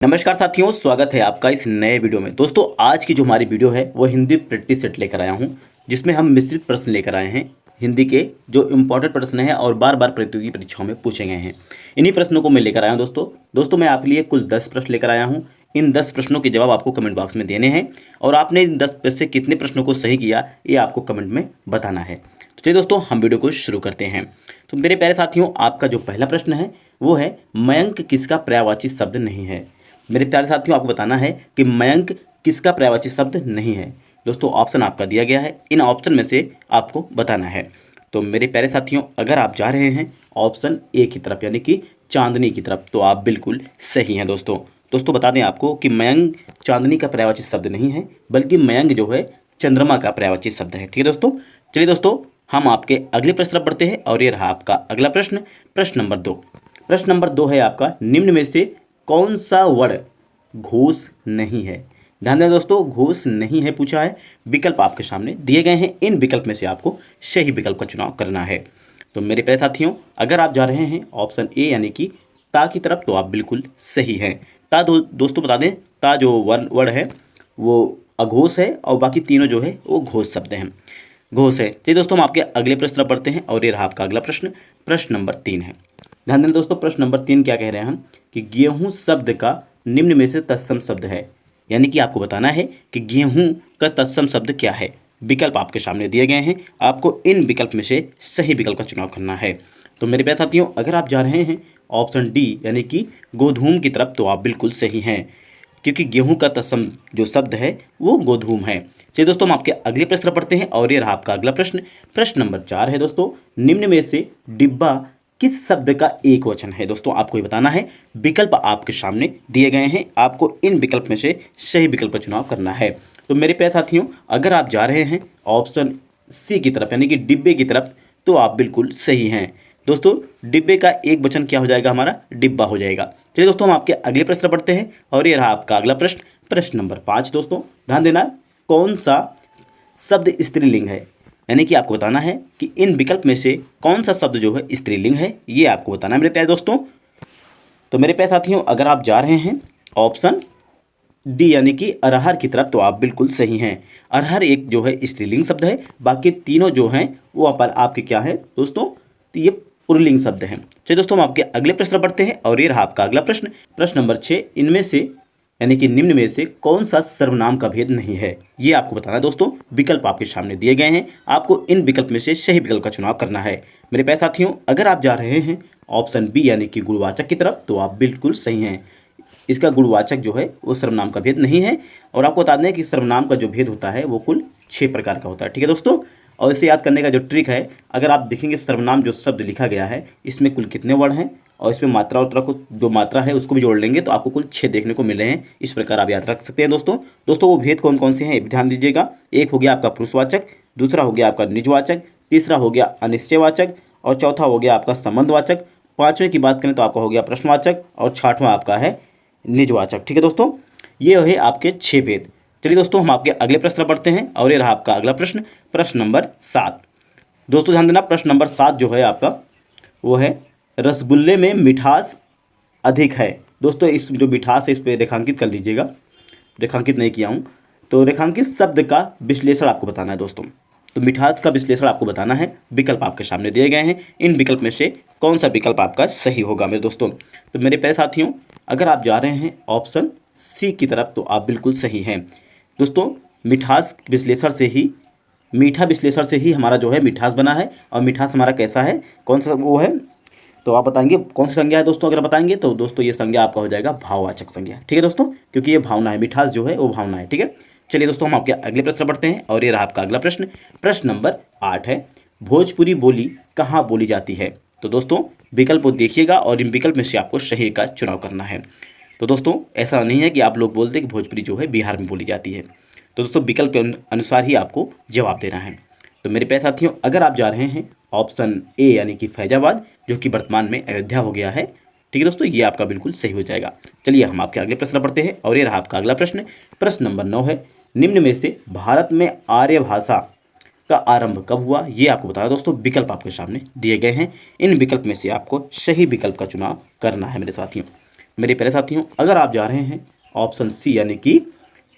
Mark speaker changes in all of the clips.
Speaker 1: नमस्कार साथियों, स्वागत है आपका इस नए वीडियो में। दोस्तों आज की जो हमारी वीडियो है वो हिंदी प्रैक्टिस सेट लेकर आया हूं, जिसमें हम मिश्रित प्रश्न लेकर आए हैं। हिंदी के जो इम्पोर्टेंट प्रश्न हैं और बार बार प्रतियोगी परीक्षाओं में पूछे गए हैं, इन्हीं प्रश्नों को मैं लेकर आया हूं। दोस्तों मैं आपके लिए कुल 10 प्रश्न लेकर आया हूँ। इन 10 प्रश्नों के जवाब आपको कमेंट बॉक्स में देने हैं और आपने इन 10 में से कितने प्रश्नों को सही किया ये आपको कमेंट में बताना है। तो चलिए दोस्तों हम वीडियो को शुरू करते हैं। तो मेरे प्यारे साथियों, आपका जो पहला प्रश्न है वो है मयंक किसका पर्यायवाची शब्द नहीं है। मेरे प्यारे साथियों, आपको बताना है कि मयंक किसका पर्यायवाची शब्द नहीं है। दोस्तों ऑप्शन आपका दिया गया है, इन ऑप्शन में से आपको बताना है। तो मेरे प्यारे साथियों, अगर आप जा रहे हैं ऑप्शन ए की तरफ यानी कि चांदनी की तरफ, तो आप बिल्कुल सही हैं। दोस्तों बता दें आपको कि मयंक चांदनी का पर्यायवाची शब्द नहीं है, बल्कि मयंक जो है चंद्रमा का पर्यायवाची शब्द है। ठीक है दोस्तों, चलिए दोस्तों हम आपके अगले प्रश्न पर बढ़ते हैं और ये रहा आपका अगला प्रश्न, प्रश्न नंबर 2। प्रश्न नंबर 2 है आपका, निम्न में से कौन सा वर्ण घोष नहीं है। ध्यान दें दोस्तों, घोष नहीं है पूछा है। विकल्प आपके सामने दिए गए हैं, इन विकल्प में से आपको सही विकल्प का चुनाव करना है। तो मेरे प्यारे साथियों, अगर आप जा रहे हैं ऑप्शन ए यानी कि ता की तरफ, तो आप बिल्कुल सही हैं। ता दोस्तों बता दें, ता जो वर्ण है वो अघोष है और बाकी तीनों जो है वो घोष शब्द हैं, घोष है। चलिए दोस्तों हम आपके अगले प्रश्न पढ़ते हैं और ये रहा आपका अगला प्रश्न, प्रश्न नंबर 3 है। ध्यान दें दोस्तों, प्रश्न नंबर 3 क्या कह रहे हैं हम कि गेहूं शब्द का निम्न में से तत्सम शब्द है। यानी कि आपको बताना है कि गेहूं का तत्सम शब्द क्या है। विकल्प आपके सामने दिए गए हैं, आपको इन विकल्प में से सही विकल्प का चुनाव करना है। तो मेरे प्यारे साथियों, अगर आप जा रहे हैं ऑप्शन डी यानी कि गोधूम की तरफ, तो आप बिल्कुल सही हैं, क्योंकि गेहूं का तत्सम जो शब्द है वो गोधूम है। चलिए दोस्तों हम आपके अगले प्रश्न पढ़ते हैं और ये रहा आपका अगला प्रश्न, प्रश्न नंबर 4 है। दोस्तों निम्न में से डिब्बा किस शब्द का एक वचन है। दोस्तों आपको ये बताना है, विकल्प आपके सामने दिए गए हैं, आपको इन विकल्प में से सही विकल्प का चुनाव करना है। तो मेरे प्यारे साथियों, अगर आप जा रहे हैं ऑप्शन सी की तरफ यानी कि डिब्बे की तरफ, तो आप बिल्कुल सही हैं। दोस्तों डिब्बे का एक वचन क्या हो जाएगा, हमारा डिब्बा हो जाएगा। चलिए दोस्तों हम आपके अगले प्रश्न पढ़ते हैं और ये रहा आपका अगला प्रश्न, प्रश्न नंबर 5। दोस्तों ध्यान देना, कौन सा शब्द स्त्रीलिंग है। यानी कि आपको बताना है कि इन विकल्प में से कौन सा शब्द जो है स्त्रीलिंग है, ये आपको बताना है मेरे प्यारे दोस्तों। तो मेरे प्यारे साथियों, अगर आप जा रहे हैं ऑप्शन डी यानी कि अरहर की तरफ, तो आप बिल्कुल सही हैं। अरहर एक जो है स्त्रीलिंग शब्द है, बाकी तीनों जो हैं वो आपके क्या है दोस्तों, तो ये पुल्लिंग शब्द हैं। चलिए दोस्तों हम आपके अगले प्रश्न पढ़ते हैं और ये रहा आपका अगला प्रश्न, प्रश्न नंबर 6। इनमें से यानी कि निम्न में से कौन सा सर्वनाम का भेद नहीं है, ये आपको बताना है। दोस्तों विकल्प आपके सामने दिए गए हैं, आपको इन विकल्प में से सही विकल्प का चुनाव करना है। मेरे प्यारे साथियों, अगर आप जा रहे हैं ऑप्शन बी यानी कि गुणवाचक की तरफ, तो आप बिल्कुल सही हैं। इसका गुणवाचक जो है वो सर्वनाम का भेद नहीं है। और आपको बता दें कि सर्वनाम का जो भेद होता है वो कुल 6 प्रकार का होता है। ठीक है दोस्तों, और इसे याद करने का जो ट्रिक है, अगर आप देखेंगे सर्वनाम जो शब्द लिखा गया है इसमें कुल कितने वर्ण हैं और इसमें मात्रा उत्तरा को जो मात्रा है उसको भी जोड़ लेंगे तो आपको कुल 6 देखने को मिल रहे हैं। इस प्रकार आप याद रख सकते हैं। दोस्तों वो भेद कौन कौन से हैं ध्यान दीजिएगा। एक हो गया आपका पुरुषवाचक, दूसरा हो गया आपका निजवाचक, तीसरा हो गया अनिश्चयवाचक और चौथा हो गया आपका संबंधवाचक। पाँचवें की बात करें तो आपका हो गया प्रश्नवाचक और छठवां आपका है निजवाचक। ठीक है दोस्तों, ये है आपके 6 भेद। चलिए दोस्तों हम आपके अगले प्रश्न पढ़ते हैं और ये रहा आपका अगला प्रश्न, प्रश्न नंबर 7। दोस्तों ध्यान देना, प्रश्न नंबर 7 जो है आपका वो है रसगुल्ले में मिठास अधिक है। दोस्तों इस जो मिठास है इस पर रेखांकित कर लीजिएगा, रेखांकित नहीं किया हूँ। तो रेखांकित शब्द का विश्लेषण आपको बताना है दोस्तों। तो मिठास का विश्लेषण आपको बताना है, विकल्प आपके सामने दिए गए हैं, इन विकल्प में से कौन सा विकल्प आपका सही होगा मेरे दोस्तों। तो मेरे प्यारे साथियों, अगर आप जा रहे हैं ऑप्शन सी की तरफ, तो आप बिल्कुल सही हैं। दोस्तों मिठास विश्लेषण से ही, मीठा विश्लेषण से ही हमारा जो है मिठास बना है। और मिठास हमारा कैसा है, कौन सा वो है, तो आप बताएंगे कौन सी संज्ञा है दोस्तों। अगर बताएंगे तो दोस्तों ये संज्ञा आपका हो जाएगा भाववाचक संज्ञा। ठीक है दोस्तों, क्योंकि ये भावना है, मिठास जो है वो भावना है। ठीक है, चलिए दोस्तों हम आपके अगले प्रश्न पढ़ते हैं और ये रहा आपका अगला प्रश्न, प्रश्न नंबर 8 है, भोजपुरी बोली कहाँ बोली जाती है। तो दोस्तों विकल्प को देखिएगा और इन विकल्प में से आपको सही का चुनाव करना है। तो दोस्तों ऐसा नहीं है कि आप लोग बोलते हैं कि भोजपुरी जो है बिहार में बोली जाती है। तो दोस्तों विकल्प के अनुसार ही आपको जवाब देना है। तो मेरे प्यारे साथियों, अगर आप जा रहे हैं ऑप्शन ए यानी कि फैजाबाद, जो कि वर्तमान में अयोध्या हो गया है, ठीक है दोस्तों, ये आपका बिल्कुल सही हो जाएगा। चलिए हम आपके अगले प्रश्न पढ़ते हैं और ये रहा आपका अगला प्रश्न, प्रश्न नंबर 9 है, निम्न में से भारत में आर्य भाषा का आरंभ कब हुआ, ये आपको बताना दोस्तों। विकल्प आपके सामने दिए गए हैं, इन विकल्प में से आपको सही विकल्प का चुनाव करना है मेरे साथियों। मेरे प्यारे साथियों, अगर आप जा रहे हैं ऑप्शन सी यानी कि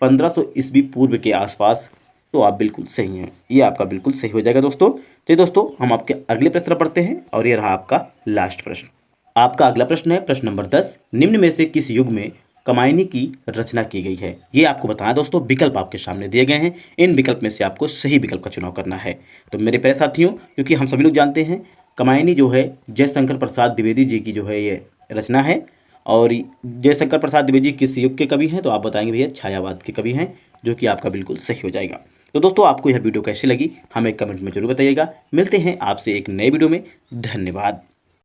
Speaker 1: 1500 ईस्वी पूर्व के आसपास, तो आप बिल्कुल सही हैं। ये आपका बिल्कुल सही हो जाएगा दोस्तों। तो दोस्तों हम आपके अगले प्रश्न पढ़ते हैं और ये रहा आपका लास्ट प्रश्न। आपका अगला प्रश्न है प्रश्न नंबर 10। निम्न में से किस युग में कमायनी की रचना की गई है? ये आपको बताना दोस्तों। विकल्प आपके सामने दिए गए हैं, इन विकल्प में से आपको सही विकल्प का चुनाव करना है। तो मेरे प्यारे साथियों, क्योंकि हम सभी लोग जानते हैं कमायनी जो है जयशंकर प्रसाद द्विवेदी जी की जो है ये रचना है। और जयशंकर प्रसाद द्विवेदी किस युग के कवि हैं? तो आप बताएंगे भैया छायावाद के कवि हैं, जो कि आपका बिल्कुल सही हो जाएगा। तो दोस्तों आपको यह वीडियो कैसी लगी हमें कमेंट में जरूर बताइएगा। मिलते हैं आपसे एक नए वीडियो में। धन्यवाद।